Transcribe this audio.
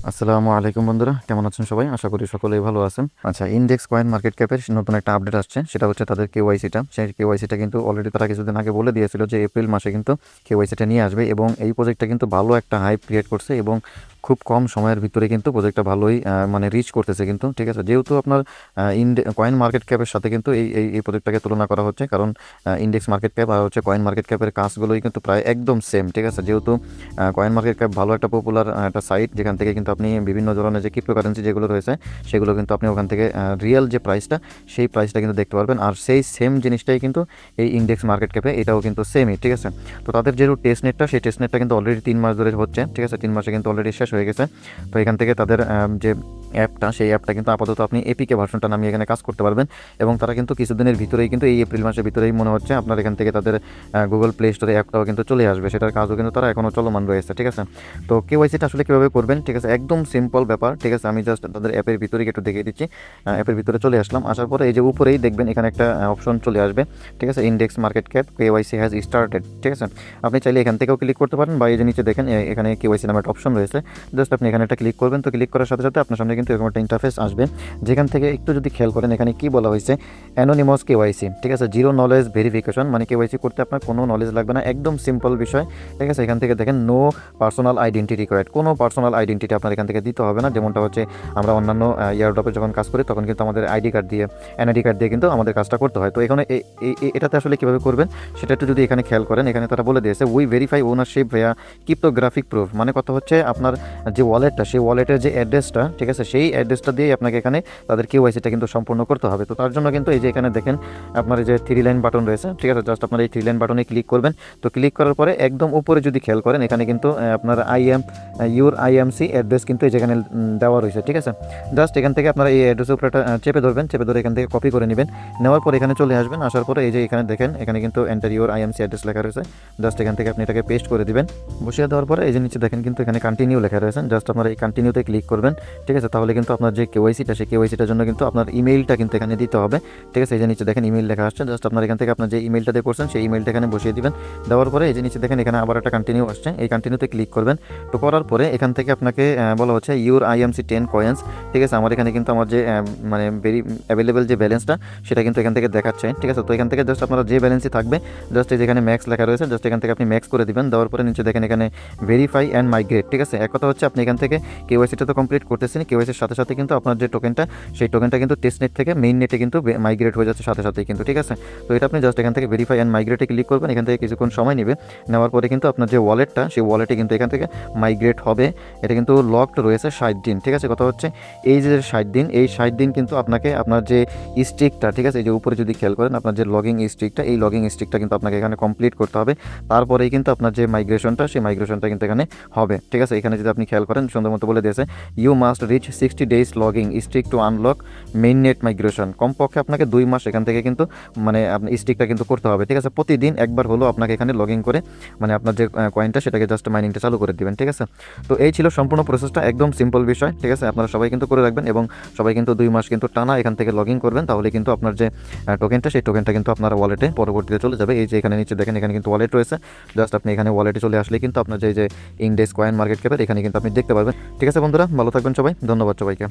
আসসালামু আলাইকুম বন্ধুরা, কেমন আছেন সবাই? আশা করি সকলেই ভালো আছেন। আচ্ছা, ইন্ডেক্স কয়েন মার্কেট ক্যাপের নতুন একটা আপডেট আসছে, সেটা হচ্ছে তাদের কেওয়াইসিটা। সেই কেওয়াইসিটা কিন্তু অলরেডি তারা কিছুদিন আগে বলে দিয়েছিল যে এপ্রিল মাসে কিন্তু কেওয়াইসিটা নিয়ে আসবে, এবং এই প্রজেক্টটা কিন্তু ভালো একটা হাইপ ক্রিয়েট করছে এবং খুব কম সময়ের ভিতরে কিন্তু প্রজেক্টটা ভালোই মানে রিচ করতেছে কিন্তু। ঠিক আছে, যেহেতু আপনার কয়েন মার্কেট ক্যাপের সাথে কিন্তু এই প্রজেক্টটাকে তুলনা করা হচ্ছে, কারণ ইন্ডেক্স মার্কেট ক্যাপ আর হচ্ছে কয়েন মার্কেট ক্যাপের কাজগুলোই কিন্তু প্রায় একদম সেম। ঠিক আছে, যেহেতু কয়েন মার্কেট ক্যাপ ভালো একটা পপুলার একটা সাইট, যেখান থেকে কিন্তু আপনি বিভিন্ন ধরনের যে ক্রিপ্টোকারেন্সি যেগুলো রয়েছে সেগুলো কিন্তু আপনি ওখান থেকে রিয়েল যে প্রাইসটা সেই প্রাইসটা কিন্তু দেখতে পারবেন। আর সেই সেম জিনিসটাই কিন্তু এই ইন্ডেক্স মার্কেট ক্যাপে এটাও কিন্তু সেমই। ঠিক আছে, তো তাদের যেহেতু টেস্টনেটটা, সেই টেস্টনেটটা কিন্তু অলরেডি 3 মাস ধরে হচ্ছে। ঠিক আছে, 3 মাসে কিন্তু অলরেডি শেষ হয়ে গেছে। তো এখান থেকে তাদের যে অ্যাপটা, সেই অ্যাপটা কিন্তু আপাতত আপনি এপিকে ভার্সনটা নামিয়ে এখানে কাজ করতে পারবেন, এবং তারা কিন্তু কিছুদিনের ভিতরেই কিন্তু এই এপ্রিল মাসের ভিতরেই মনে হচ্ছে আপনার এখান থেকে তাদের গুগল প্লে স্টোরে অ্যাপটাও কিন্তু চলে আসবে। সেটার কাজও কিন্তু তারা এখনও চলমান রয়েছে। ঠিক আছে, তো কেওয়াইসিটা আসলে কীভাবে করবেন? ঠিক আছে, একদম সিম্পল ব্যাপার। ঠিক আছে, আমি জাস্ট তাদের অ্যাপের ভিতরে একটু দেখিয়ে দিচ্ছি। অ্যাপের ভিতরে চলে আসলাম, আসার পরে এই যে উপরেই দেখবেন এখানে একটা অপশন চলে আসবে। ঠিক আছে, index market cap KYC has started. ঠিক আছে, আপনি চাইলে এখান থেকেও ক্লিক করতে পারেন, বা এই যে নিচে দেখেন এখানে কেওয়াইসি নামে একটা অপশন রয়েছে। জাস্ট আপনি এখানে একটা ক্লিক করবেন। তো ক্লিক করার সাথে সাথে আপনার সামনে কিন্তু এরকম একটা ইন্টারফেস আসবে, যেখান থেকে একটু যদি খেয়াল করেন এখানে কি বলা হয়েছে, অ্যানোনিমাস কেওয়াইসি। ঠিক আছে, জিরো নলেজ ভেরিফিকেশন, মানে কেওয়াইসি করতে আপনার কোনো নলেজ লাগবে না, একদম সিম্পল বিষয়। ঠিক আছে, এখান থেকে দেখেন নো পার্সোনাল আইডেন্টি রিকোয়ার্ড, কোনো পার্সোনাল আইডেন্টিটি আপনার এখান থেকে দিতে হবে না। যেমনটা হচ্ছে আমরা অন্যান্য ইয়ারড্রপে যখন কাজ করি তখন কিন্তু আমাদের আইডি কার্ড দিয়ে, এনআইডি কার্ড দিয়ে কিন্তু আমাদের কাজটা করতে হয়। তো এখানে এটাতে আসলে কীভাবে করবেন সেটা একটু যদি এখানে খেয়াল করেন, এখানে তারা বলে দিয়েছে we verify ownership via cryptographic proof. মানে কথা হচ্ছে আপনার যে ওয়ালেটটা, সেই ওয়ালেটের যে অ্যাড্রেসটা, ঠিক আছে, সেই অ্যাড্রেসটা দিয়েই আপনাকে এখানে তাদের কেওয়াইসিটা কিন্তু সম্পূর্ণ করতে হবে। তো তার জন্য কিন্তু এই যে এখানে দেখেন আপনার এই যে 3 লাইন বাটন রয়েছে। ঠিক আছে, জাস্ট আপনার এই 3 লাইন বাটনে ক্লিক করবেন। তো ক্লিক করার পরে একদম উপরে যদি খেয়াল করেন এখানে কিন্তু আপনার আইএমসি অ্যাড্রেস কিন্তু এই যেখানে দেওয়া রয়েছে। ঠিক আছে, জাস্ট এখান থেকে আপনারা এই অ্যাড্রেসের উপরে চেপে ধরবেন, চেপে ধরে এখান থেকে কপি করে নেবেন। নেওয়ার পর এখানে চলে আসবেন, আসার পরে এই যে এখানে দেখেন এখানে কিন্তু এন্টার ইউর আইএমসি অ্যাড্রেস লেখা রয়েছে। জাস্ট এখান থেকে আপনি এটাকে পেস্ট করে দিবেন। বসিয়ে দেওয়ার পরে এই যে নিচে দেখেন কিন্তু এখানে কন্টিনিউ লেখা রয়েছে। জাস্ট আপনারা এই কন্টিনিউতে ক্লিক করবেন। ঠিক আছে, তাহলে কিন্তু আপনার যে কেওয়াইসিটা, সেই কেওয়াইসিটার জন্য কিন্তু আপনার ইমেইলটা কিন্তু এখানে দিতে হবে। ঠিক আছে, এই যে নিচে দেখেন ইমেইল লেখা আসছে। জাস্ট আপনার এখান থেকে আপনার যে ইমেইলটা দিয়ে করছেন সেই ইমেইলটা এখানে বসিয়ে দিবেন। দেওয়ার পরে এই যে নিচে দেখেন এখানে আবার একটা কন্টিনিউ আসছে, এই কন্টিনিউতে ক্লিক করবেন। তো করার পরে এখান থেকে আপনাকে বলা হচ্ছে ইউর আইএমসি 10 কয়েন্স। ঠিক আছে, আমার এখানে কিন্তু আমার যে মানে ভেরি অ্যাভেলেবেল যে ব্যালেন্সটা সেটা কিন্তু এখান থেকে দেখাচ্ছে। ঠিক আছে, তো এখান থেকে জাস্ট আপনারা যে ব্যালেন্সই থাকবে, জাস্ট এই যেখানে ম্যাক্স লেখা রয়েছে, জাস্ট এখান থেকে আপনি ম্যাক্স করে দিবেন। দেওয়ার পরে নিচে দেখেন এখানে ভেরিফাই অ্যান্ড মাইগ্রেট। ঠিক আছে, এক কথা হচ্ছে আপনি এখান থেকে কেওয়াইসিটা তো কমপ্লিট করতেছেন, কেওয়াইসির সাথে সাথে কিন্তু আপনার যে টোকেনটা, সেই টোকেনটা কিন্তু টেস্ট নেট থেকে মেইন নেটে কিন্তু মাইগ্রেট হয়ে যাচ্ছে সাথে সাথেই কিন্তু। ঠিক আছে, তো এটা আপনি জাস্ট এখান থেকে ভেরিফাই অ্যান্ড মাইগ্রেটে ক্লিক করবেন। এখান থেকে কিছুক্ষণ সময় নেবে, নেওয়ার পরে কিন্তু আপনার যে ওয়ালেটটা, সেই ওয়ালেটে কিন্তু এখান থেকে মাইগ্রেট হবে। এটা কিন্তু লকড রয়েছে 60 দিন। ঠিক আছে, কথা হচ্ছে এই যে 60 দিন, এই 60 দিন কিন্তু আপনাকে আপনার যে স্ট্রিকটা, ঠিক আছে, এই যে উপরে যদি খেয়াল করেন আপনার যে লগিং স্ট্রিকটা, এই লগিং স্ট্রিকটা কিন্তু আপনাকে এখানে কমপ্লিট করতে হবে। তারপরেই কিন্তু আপনার যে মাইগ্রেশনটা, সেই মাইগ্রেশনটা কিন্তু এখানে হবে। ঠিক আছে, এখানে যদি আপনি খেয়াল করেন সুন্দর মতো বলে দিয়েছে you must reach 60 days logging streak to unlock main net migration. কমপক্ষে আপনাকে 2 মাস এখান থেকে কিন্তু মানে আপনার স্ট্রিকটা কিন্তু করতে হবে। ঠিক আছে, প্রতিদিন একবার হলো আপনাকে এখানে লগ ইন করে মানে আপনার যে কয়েনটা সেটাকে জাস্ট মাইনিংটা চালু করে দিবেন। ঠিক আছে, তো এই ছিল সম্পূর্ণ প্রসেসটা, একদম সিম্পল বিষয়। ঠিক আছে, আপনারা সবাই কিন্তু করে রাখবেন, এবং সবাই কিন্তু 2 মাস কিন্তু টানা এখান থেকে লগ ইন করবেন, তাহলে কিন্তু আপনার যে টোকেনটা, সেই টোকেনটা কিন্তু আপনার ওয়ালেটে পরবর্তীতে চলে যাবে। এই যে এখানে নিচে দেখেন এখানে কিন্তু ওয়ালেট রয়েছে। জাস্ট আপনি এখানে ওয়ালেটে চলে আসলে কিন্তু আপনার যে ইন্ডেক্স কয়েন মার্কেট ক্যাপের এখানে কিন্তু আপনি দেখতে পারবেন। ঠিক আছে বন্ধুরা, ভালো থাকবেন সবাই, ধন্যবাদ সবাইকে।